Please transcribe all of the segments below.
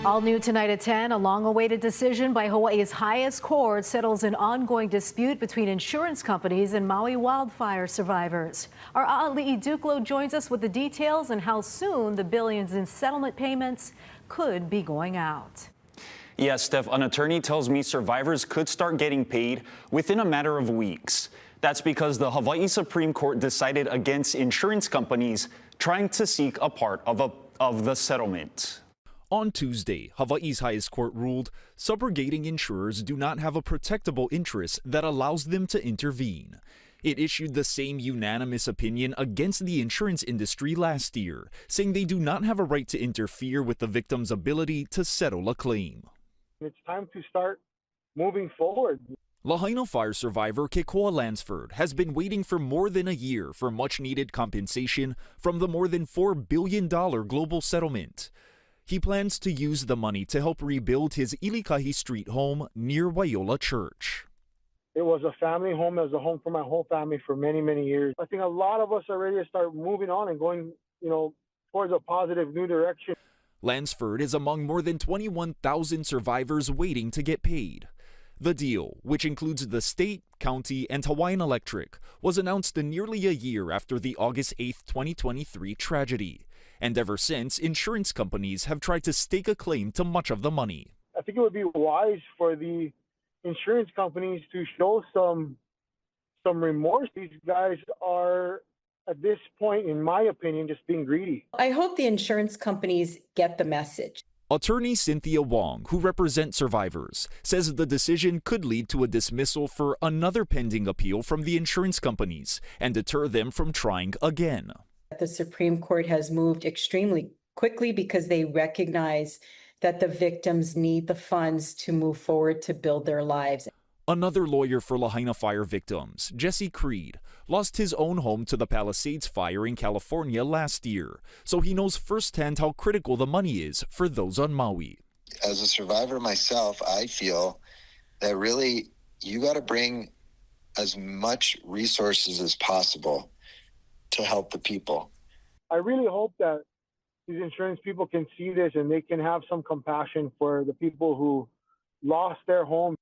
All new tonight at 10, a long-awaited decision by Hawaii's highest court settles an ongoing dispute between insurance companies and Maui wildfire survivors. Our A'ali'i Duklo joins us with the details and how soon the billions in settlement payments could be going out. Yes, Steph, an attorney tells me survivors could start getting paid within a matter of weeks. That's because the Hawaii Supreme Court decided against insurance companies trying to seek a part of the settlement. On Tuesday, Hawaii's highest court ruled subrogating insurers do not have a protectable interest that allows them to intervene. It issued the same unanimous opinion against the insurance industry last year, saying they do not have a right to interfere with the victim's ability to settle a claim. It's time to start moving forward. Lahaina fire survivor Kekoa Lansford has been waiting for more than a year for much-needed compensation from the more than $4 billion global settlement. He plans to use the money to help rebuild his Ilikahi Street home near Waiola Church. It was a family home. It was a home for my whole family for many, many years. I think a lot of us are ready to start moving on and going, towards a positive new direction. Lansford is among more than 21,000 survivors waiting to get paid. The deal, which includes the state, county, and Hawaiian Electric, was announced nearly a year after the August 8, 2023 tragedy. And ever since, insurance companies have tried to stake a claim to much of the money. I think it would be wise for the insurance companies to show some remorse. These guys are, at this point, in my opinion, just being greedy. I hope the insurance companies get the message. Attorney Cynthia Wong, who represents survivors, says the decision could lead to a dismissal for another pending appeal from the insurance companies and deter them from trying again. The Supreme Court has moved extremely quickly because they recognize that the victims need the funds to move forward to build their lives. Another lawyer for Lahaina fire victims, Jesse Creed, lost his own home to the Palisades fire in California last year, so he knows firsthand how critical the money is for those on Maui. As a survivor myself, I feel that really you got to bring as much resources as possible to help the people. I really hope that these insurance people can see this and they can have some compassion for the people who lost their home.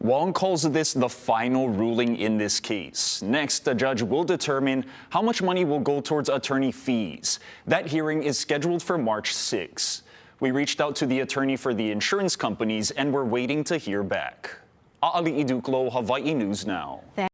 Wong calls this the final ruling in this case. Next, the judge will determine how much money will go towards attorney fees. That hearing is scheduled for March 6. We reached out to the attorney for the insurance companies and we're waiting to hear back. A'ali'i Duklo, Hawaii News Now.